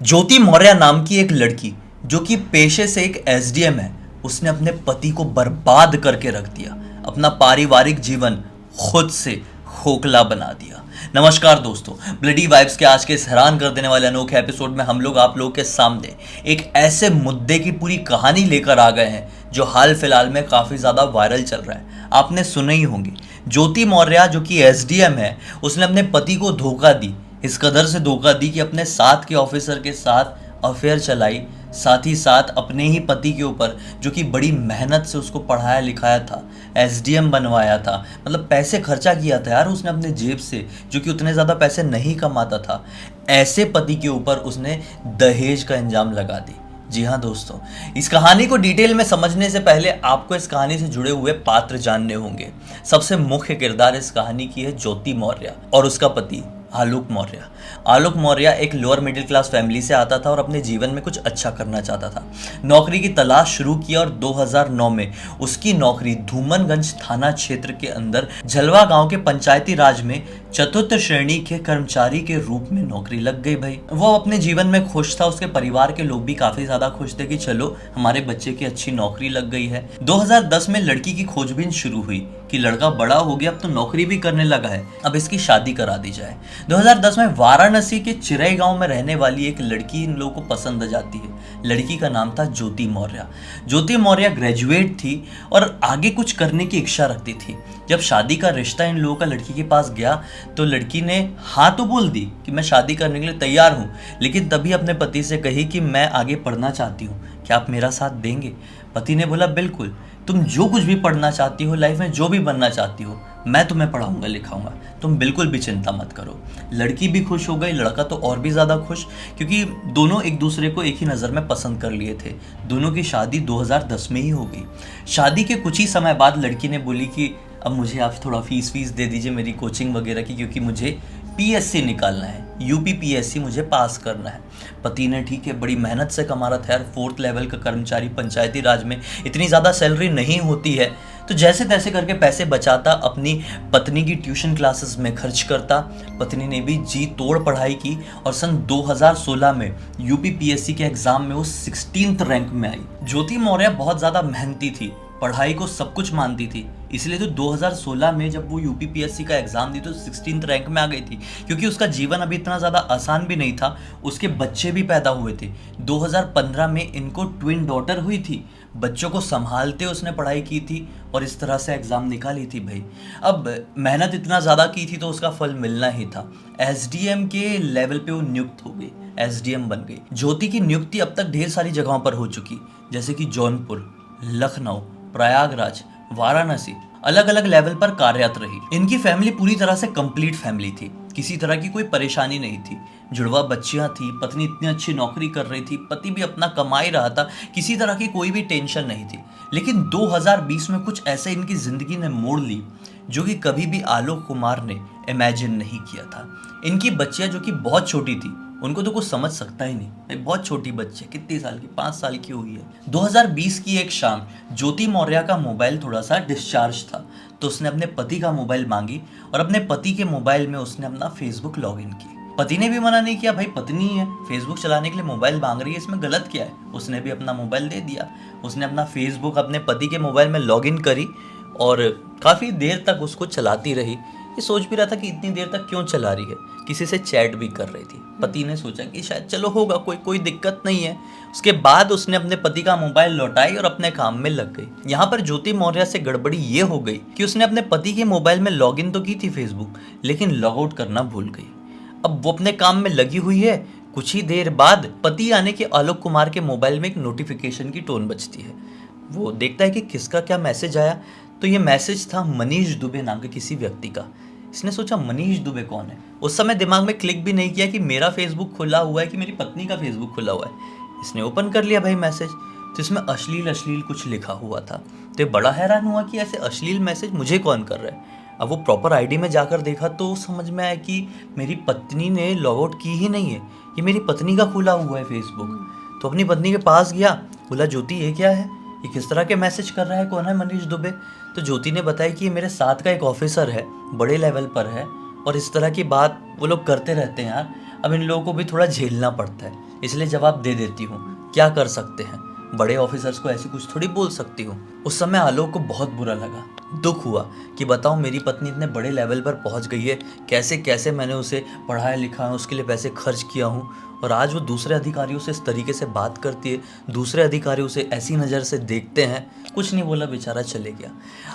ज्योति मौर्य नाम की एक लड़की जो कि पेशे से एक एसडीएम है, उसने अपने पति को बर्बाद करके रख दिया। अपना पारिवारिक जीवन खुद से खोखला बना दिया। नमस्कार दोस्तों, ब्लडी वाइब्स के आज के इस हैरान कर देने वाले अनोखे एपिसोड में हम लोग आप लोगों के सामने एक ऐसे मुद्दे की पूरी कहानी लेकर आ गए हैं जो हाल फिलहाल में काफ़ी ज़्यादा वायरल चल रहा है। आपने सुने ही होंगे, ज्योति मौर्य जो कि एसडीएम है, उसने अपने पति को धोखा दी। इस कदर से धोखा दी कि अपने साथ के ऑफिसर के साथ अफेयर चलाई, साथ ही साथ अपने ही पति के ऊपर, जो कि बड़ी मेहनत से उसको पढ़ाया लिखाया था, एसडीएम बनवाया था, मतलब पैसे खर्चा किया था यार उसने अपने जेब से, जो कि उतने ज़्यादा पैसे नहीं कमाता था। ऐसे पति के ऊपर उसने दहेज का इंजाम लगा दी। जी हाँ दोस्तों, इस कहानी को डिटेल में समझने से पहले आपको इस कहानी से जुड़े हुए पात्र जानने होंगे। सबसे मुख्य किरदार इस कहानी की है ज्योति मौर्य और उसका पति आलोक मौर्य। आलोक मौर्य एक लोअर मिडिल क्लास फैमिली से आता था और अपने जीवन में कुछ अच्छा करना चाहता था। नौकरी की तलाश शुरू की और 2009 में उसकी नौकरी धूमनगंज थाना क्षेत्र के अंदर झलवा गांव के पंचायती राज में चतुर्थ श्रेणी के कर्मचारी के रूप में नौकरी लग गई। भाई वो अपने जीवन में खुश था, उसके परिवार के लोग भी काफी ज्यादा खुश थे कि चलो हमारे बच्चे की अच्छी नौकरी लग गई है। 2010 में लड़की की खोजबीन शुरू हुई कि लड़का बड़ा हो गया, अब तो नौकरी भी करने लगा है, अब इसकी शादी करा दी जाए। 2010 में वाराणसी के चिरई गांव में रहने वाली एक लड़की इन लोगों को पसंद आ जाती है। लड़की का नाम था ज्योति मौर्य। ज्योति मौर्य ग्रेजुएट थी और आगे कुछ करने की इच्छा रखती थी। जब शादी का रिश्ता इन लोगों का लड़की के पास गया तो लड़की ने हाँ तो बोल दी कि मैं शादी करने के लिए तैयार हूँ, लेकिन तभी अपने पति से कही कि मैं आगे पढ़ना चाहती हूँ, क्या आप मेरा साथ देंगे? पति ने बोला बिल्कुल, तुम जो कुछ भी पढ़ना चाहती हो, लाइफ में जो भी बनना चाहती हो, मैं तुम्हें पढ़ाऊंगा लिखाऊंगा, तुम बिल्कुल भी चिंता मत करो। लड़की भी खुश हो गई, लड़का तो और भी ज़्यादा खुश, क्योंकि दोनों एक दूसरे को एक ही नज़र में पसंद कर लिए थे। दोनों की शादी 2010 में ही हो गई। शादी के कुछ ही समय बाद लड़की ने बोली कि अब मुझे आप थोड़ा फीस दे दीजिए मेरी कोचिंग वगैरह की, क्योंकि मुझे पीएससी निकालना है, यूपी पीएससी मुझे पास करना है। पति ने ठीक है, बड़ी मेहनत से कमा रहा था यार, 4th लेवल का कर्मचारी, पंचायती राज में इतनी ज़्यादा सैलरी नहीं होती है, तो जैसे तैसे करके पैसे बचाता, अपनी पत्नी की ट्यूशन क्लासेस में खर्च करता। पत्नी ने भी जी तोड़ पढ़ाई की और सन 2016 में यूपी पीएससी के एग्जाम में वो 16th रैंक में आई। ज्योति मौर्य बहुत ज़्यादा मेहनती थी, पढ़ाई को सब कुछ मानती थी, इसलिए तो 2016 में जब वो यूपी पीएससी का एग्जाम दी तो 16th रैंक में आ गई थी, क्योंकि उसका जीवन अभी इतना ज़्यादा आसान भी नहीं था, उसके बच्चे भी पैदा हुए थे। 2015 में इनको ट्विन डॉटर हुई थी, बच्चों को संभालते उसने पढ़ाई की थी और इस तरह से एग्ज़ाम निकाली थी। भाई अब मेहनत इतना ज़्यादा की थी तो उसका फल मिलना ही था। एसडीएम के लेवल पे वो नियुक्त हो गई, एसडीएम बन गई। ज्योति की नियुक्ति अब तक ढेर सारी जगहों पर हो चुकी, जैसे कि जौनपुर, लखनऊ, प्रयागराज, वाराणसी, अलग अलग लेवल पर कार्यरत रही। इनकी फैमिली पूरी तरह से कंप्लीट फैमिली थी, किसी तरह की कोई परेशानी नहीं थी। जुड़वा बच्चियां थी, पत्नी इतनी अच्छी नौकरी कर रही थी, पति भी अपना कमा ही रहा था, किसी तरह की कोई भी टेंशन नहीं थी। लेकिन 2020 में कुछ ऐसे इनकी जिंदगी ने मोड़ ली जो कि कभी भी आलोक कुमार ने इमेजिन नहीं किया था। इनकी बच्चियां जो कि बहुत छोटी थी, उनको तो कुछ समझ सकता ही नहीं, बहुत छोटी बच्ची, कितनी साल की, 5 साल की हुई है। 2020 की एक शाम ज्योति मौर्य का मोबाइल थोड़ा सा डिस्चार्ज था, तो उसने अपने पति का मोबाइल मांगी और अपने पति के मोबाइल में उसने अपना फेसबुक लॉगिन किया। पति ने भी मना नहीं किया, भाई पत्नी है, फेसबुक चलाने के लिए मोबाइल मांग रही है, इसमें गलत क्या है। उसने भी अपना मोबाइल दे दिया, उसने अपना फेसबुक अपने पति के मोबाइल में लॉगिन करी और काफ़ी देर तक उसको चलाती रही। ये सोच भी रहा था कि इतनी देर तक क्यों चला रही है, किसी से चैट भी कर रही थी। पति ने सोचा कि शायद चलो होगा, कोई दिक्कत नहीं है। उसके बाद उसने अपने पति का मोबाइल लौटाई और अपने काम में लग गई। यहाँ पर ज्योति मौर्य से गड़बड़ी ये हो गई कि उसने अपने पति के मोबाइल में लॉगिन तो की थी फेसबुक, लेकिन लॉग आउट करना भूल गई। अब वो अपने काम में लगी हुई है, कुछ ही देर बाद पति आने के आलोक कुमार के मोबाइल में एक नोटिफिकेशन की टोन बजती है। वो देखता है कि किसका क्या मैसेज आया, तो ये मैसेज था मनीष दुबे नाम के किसी व्यक्ति का। इसने सोचा मनीष दुबे कौन है, उस समय दिमाग में क्लिक भी नहीं किया कि मेरा फेसबुक खुला हुआ है कि मेरी पत्नी का फेसबुक खुला हुआ है। इसने ओपन कर लिया भाई मैसेज, तो इसमें अश्लील कुछ लिखा हुआ था। तो ये बड़ा हैरान हुआ कि ऐसे अश्लील मैसेज मुझे कौन कर रहा है। अब वो प्रॉपर आईडी में जाकर देखा तो समझ में आया कि मेरी पत्नी ने लॉग आउट की ही नहीं है, ये मेरी पत्नी का खुला हुआ है फेसबुक। तो अपनी पत्नी के पास गया, बोला ज्योति ये क्या है, ये किस तरह के मैसेज कर रहा है, कौन है मनीष दुबे। तो ज्योति ने बताया कि ये मेरे साथ का एक ऑफिसर है, बड़े लेवल पर है, और इस तरह की बात वो लोग करते रहते हैं यार। अब इन लोगों को भी थोड़ा झेलना पड़ता है, इसलिए जवाब दे देती हूँ। क्या कर सकते हैं, बड़े ऑफिसर्स को ऐसी कुछ थोड़ी बोल सकती हूँ। उस समय आलोक को बहुत बुरा लगा, दुख हुआ कि बताओ मेरी पत्नी इतने बड़े लेवल पर पहुँच गई है, कैसे कैसे मैंने उसे पढ़ाया लिखा है, उसके लिए पैसे खर्च किया हूँ, और आज वो दूसरे अधिकारियों से इस तरीके से बात करती है, दूसरे अधिकारी उसे ऐसी नज़र से देखते हैं। कुछ नहीं बोला, बेचारा चले गया।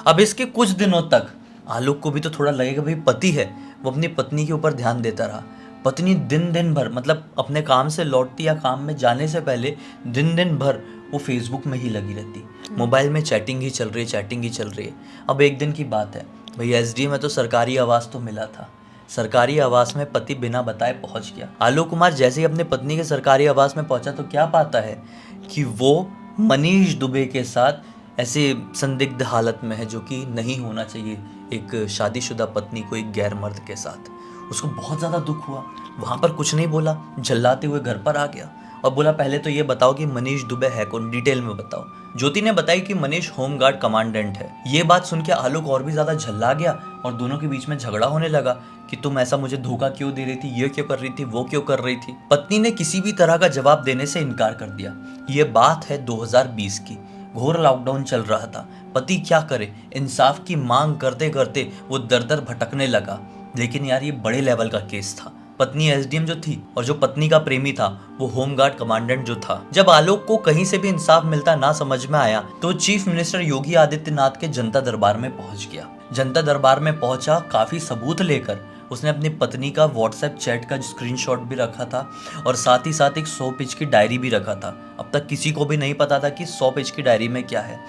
अब इसके कुछ दिनों तक आलोक को भी तो थोड़ा लगेगा, भाई पति है, वो अपनी पत्नी के ऊपर ध्यान देता रहा। पत्नी दिन दिन भर, मतलब अपने काम से लौटती या काम में जाने से पहले दिन दिन भर वो फेसबुक में ही लगी रहती, मोबाइल में चैटिंग ही चल रही है, चैटिंग ही चल रही है। अब एक दिन की बात है, भाई एसडीएम में तो सरकारी आवास तो मिला था, सरकारी आवास में पति बिना बताए पहुंच गया। आलोक कुमार जैसे ही अपने पत्नी के सरकारी आवास में पहुंचा तो क्या पाता है कि वो मनीष दुबे के साथ ऐसे संदिग्ध हालत में है, जो कि नहीं होना चाहिए एक शादीशुदा पत्नी को एक गैर मर्द के साथ। उसको बहुत ज़्यादा दुख हुआ, वहाँ पर कुछ नहीं बोला, झल्लाते हुए घर पर आ गया और बोला पहले तो ये बताओ कि मनीष दुबे है कौन, डिटेल में बताओ। ज्योति ने बताई कि मनीष होमगार्ड कमांडेंट है। ये बात सुन के आलोक और भी ज़्यादा झल्ला गया और दोनों के बीच में झगड़ा होने लगा कि तुम ऐसा मुझे धोखा क्यों दे रही थी, ये क्यों कर रही थी, वो क्यों कर रही थी। पत्नी ने किसी भी तरह का जवाब देने से इनकार कर दिया। ये बात है 2020 की, घोर लॉकडाउन चल रहा था। पति क्या करे, इंसाफ की मांग करते करते वो दर दर भटकने लगा। लेकिन यार ये बड़े लेवल का केस था। पत्नी एसडीएम जो थी और जो पत्नी का प्रेमी था वो होमगार्ड कमांडेंट जो था। जब आलोक को कहीं से भी इंसाफ मिलता ना समझ में आया तो चीफ मिनिस्टर योगी आदित्यनाथ के जनता दरबार में पहुंच गया। जनता दरबार में पहुंचा काफी सबूत लेकर। उसने अपनी पत्नी का व्हाट्सएप चैट का स्क्रीनशॉट भी रखा था और साथ ही साथ एक 100 पेज की डायरी भी रखा था। अब तक किसी को भी नहीं पता था कि 100 पेज की डायरी में क्या है।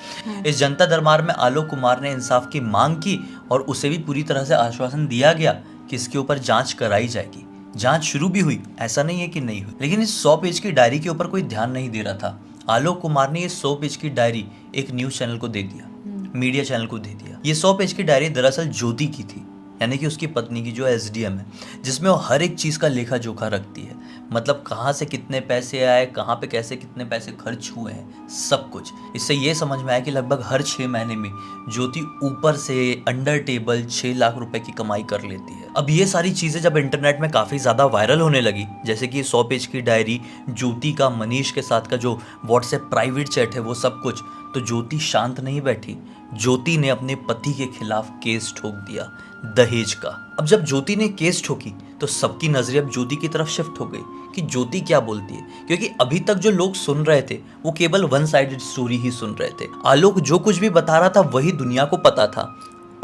इस जनता दरबार में आलोक कुमार ने इंसाफ की मांग की और उसे भी पूरी तरह से आश्वासन दिया गया कि इसके ऊपर जांच कराई जाएगी। जांच शुरू भी हुई, ऐसा नहीं है कि नहीं हुई, लेकिन इस 100 पेज की डायरी के ऊपर कोई ध्यान नहीं दे रहा था। आलोक कुमार ने ये 100 पेज की डायरी एक न्यूज चैनल को दे दिया, मीडिया चैनल को दे दिया। ये 100 पेज की डायरी दरअसल ज्योति की थी, यानी कि उसकी पत्नी की, जो एसडीएम है, जिसमें वो हर एक चीज़ का लेखा जोखा रखती है। मतलब कहाँ से कितने पैसे आए, कहाँ पे कैसे कितने पैसे खर्च हुए हैं, सब कुछ। इससे ये समझ में आया कि लगभग हर 6 महीने में ज्योति ऊपर से अंडर टेबल 6 लाख रुपए की कमाई कर लेती है। अब ये सारी चीज़ें जब इंटरनेट में काफ़ी ज़्यादा वायरल होने लगी, जैसे कि 100 पेज की डायरी, ज्योति का मनीष के साथ का जो व्हाट्सएप प्राइवेट चैट है, वो सब कुछ, तो ज्योति शांत नहीं बैठी। ज्योति ने अपने पति के खिलाफ केस ठोक दिया, दहेज का। अब जब ज्योति ने केस ठोकी तो सबकी नजरें अब ज्योति की तरफ शिफ्ट हो गई कि ज्योति क्या बोलती है, क्योंकि अभी तक जो लोग सुन रहे थे वो केवल वन साइडेड स्टोरी ही सुन रहे थे। आलोक जो कुछ भी बता रहा था वही दुनिया को पता था।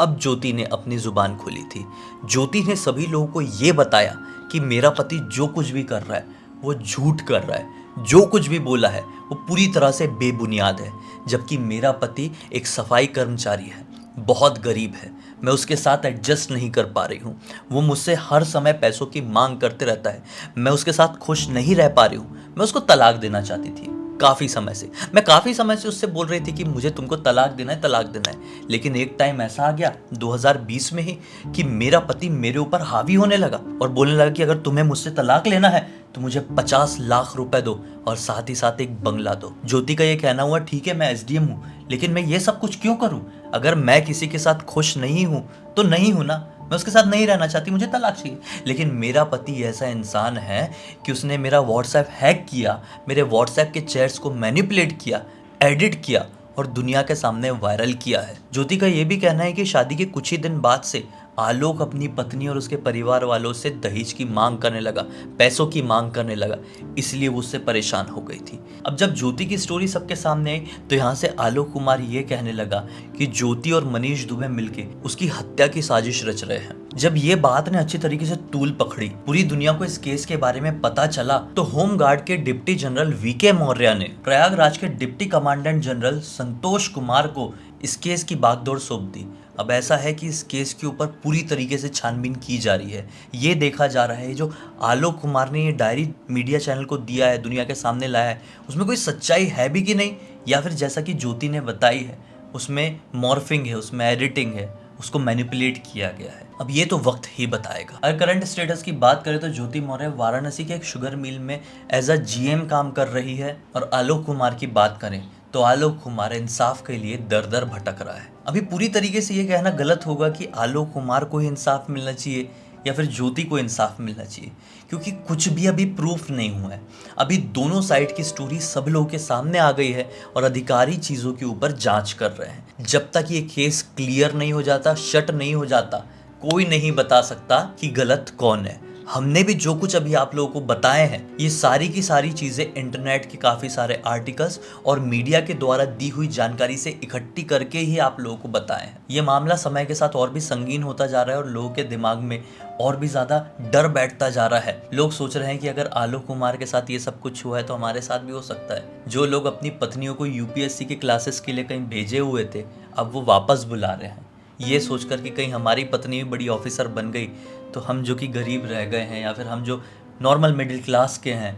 अब ज्योति ने अपनी जुबान खोली थी। ज्योति ने सभी लोगों को ये बताया कि मेरा पति जो कुछ भी कर रहा है वो झूठ कर रहा है, जो कुछ भी बोला है वो पूरी तरह से बेबुनियाद है। जबकि मेरा पति एक सफाई कर्मचारी है, बहुत गरीब है, मैं उसके साथ एडजस्ट नहीं कर पा रही हूँ। वो मुझसे हर समय पैसों की मांग करते रहता है, मैं उसके साथ खुश नहीं रह पा रही हूँ। मैं उसको तलाक देना चाहती थी काफ़ी समय से। मैं काफ़ी समय से उससे बोल रही थी कि मुझे तुमको तलाक देना है, तलाक देना है। लेकिन एक टाइम ऐसा आ गया 2020 में ही कि मेरा पति मेरे ऊपर हावी होने लगा और बोलने लगा कि अगर तुम्हें मुझसे तलाक लेना है तो मुझे 50 लाख रुपए दो और साथ ही साथ एक बंगला दो। ज्योति का ये कहना हुआ, ठीक है मैं एसडीएम हूँ, लेकिन मैं ये सब कुछ क्यों करूँ? अगर मैं किसी के साथ खुश नहीं हूँ तो नहीं हूँ ना, मैं उसके साथ नहीं रहना चाहती, मुझे तलाक चाहिए। लेकिन मेरा पति ऐसा इंसान है कि उसने मेरा व्हाट्सएप हैक किया, मेरे व्हाट्सएप के चैट्स को मैनिपुलेट किया, एडिट किया और दुनिया के सामने वायरल किया है। ज्योति का ये भी कहना है कि शादी के कुछ ही दिन बाद से आलोक अपनी पत्नी और उसके परिवार वालों से दहेज की मांग करने लगा, पैसों की मांग करने लगा, इसलिए वो उससे परेशान हो गई थी। अब जब ज्योति की स्टोरी सबके सामने आई तो यहाँ से आलोक कुमार ये कहने लगा कि ज्योति और मनीष दुबे मिलके उसकी हत्या की साजिश रच रहे हैं। जब ये बात ने अच्छी तरीके से तूल पकड़ी, पूरी दुनिया को इस केस के बारे में पता चला, तो होमगार्ड के डिप्टी जनरल वीके मौर्य ने प्रयागराज के deputy commandant general Santosh Kumar को इस केस की बागडोर सौंप दी। अब ऐसा है कि इस केस के ऊपर पूरी तरीके से छानबीन की जा रही है। ये देखा जा रहा है जो आलोक कुमार ने ये डायरी मीडिया चैनल को दिया है, दुनिया के सामने लाया है, उसमें कोई सच्चाई है भी कि नहीं, या फिर जैसा कि ज्योति ने बताई है उसमें मॉर्फिंग है, उसमें एडिटिंग है, उसको मैनिपुलेट किया गया है। अब ये तो वक्त ही बताएगा। अगर करंट स्टेटस की बात करें तो ज्योति मौर्य वाराणसी के एक शुगर मिल में एज अ जीएम काम कर रही है। और आलोक कुमार की बात करें तो आलोक कुमार इंसाफ के लिए दर दर भटक रहा है। अभी पूरी तरीके से ये कहना गलत होगा कि आलोक कुमार को ही इंसाफ मिलना चाहिए या फिर ज्योति को इंसाफ मिलना चाहिए, क्योंकि कुछ भी अभी प्रूफ नहीं हुआ है। अभी दोनों साइड की स्टोरी सब लोगों के सामने आ गई है और अधिकारी चीज़ों के ऊपर जांच कर रहे हैं। जब तक ये केस क्लियर नहीं हो जाता, शट नहीं हो जाता, कोई नहीं बता सकता कि गलत कौन है। हमने भी जो कुछ अभी आप लोगों को बताए हैं, ये सारी की सारी चीज़ें इंटरनेट के काफ़ी सारे आर्टिकल्स और मीडिया के द्वारा दी हुई जानकारी से इकट्ठी करके ही आप लोगों को बताए हैं। ये मामला समय के साथ और भी संगीन होता जा रहा है और लोगों के दिमाग में और भी ज़्यादा डर बैठता जा रहा है। लोग सोच रहे हैं कि अगर आलोक कुमार के साथ ये सब कुछ हुआ है तो हमारे साथ भी हो सकता है। जो लोग अपनी पत्नियों को यूपीएससी के क्लासेस के लिए कहीं भेजे हुए थे, अब वो वापस बुला रहे हैं, ये सोचकर कि कहीं हमारी पत्नी भी बड़ी ऑफिसर बन गई तो हम जो कि गरीब रह गए हैं या फिर हम जो नॉर्मल मिडिल क्लास के हैं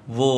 वो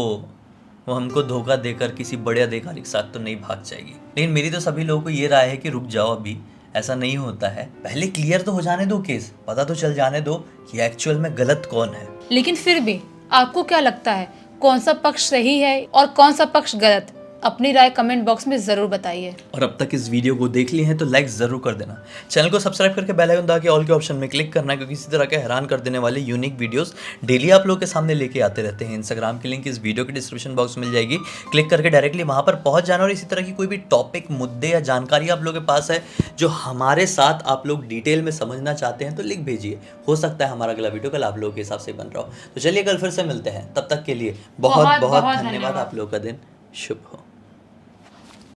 हमको धोखा देकर किसी बड़े अधिकारी के साथ तो नहीं भाग जाएगी। लेकिन मेरी तो सभी लोगों को ये राय है कि रुक जाओ, अभी ऐसा नहीं होता है। पहले क्लियर तो हो जाने दो केस, पता तो चल जाने दो कि एक्चुअल में गलत कौन है। लेकिन फिर भी आपको क्या लगता है, कौन सा पक्ष सही है और कौन सा पक्ष गलत? अपनी राय कमेंट बॉक्स में जरूर बताइए। और अब तक इस वीडियो को देख लिए हैं तो लाइक जरूर कर देना। चैनल को सब्सक्राइब करके बेल आइकन दबा के ऑल के ऑप्शन में क्लिक करना है, क्योंकि इसी तरह के हैरान कर देने वाले यूनिक वीडियोस डेली आप लोगों के सामने लेके आते रहते हैं। इंस्टाग्राम की लिंक इस वीडियो के डिस्क्रिप्शन बॉक्स में मिल जाएगी, क्लिक करके डायरेक्टली वहां पर पहुंच जाना। और इसी तरह की कोई भी टॉपिक, मुद्दे या जानकारी आप लोगों के पास है जो हमारे साथ आप लोग डिटेल में समझना चाहते हैं तो लिख भेजिए। हो सकता है हमारा अगला वीडियो कल आप लोगों के हिसाब से बन रहा हो। तो चलिए कल फिर से मिलते हैं, तब तक के लिए बहुत बहुत धन्यवाद। आप लोगों का दिन शुभ हो।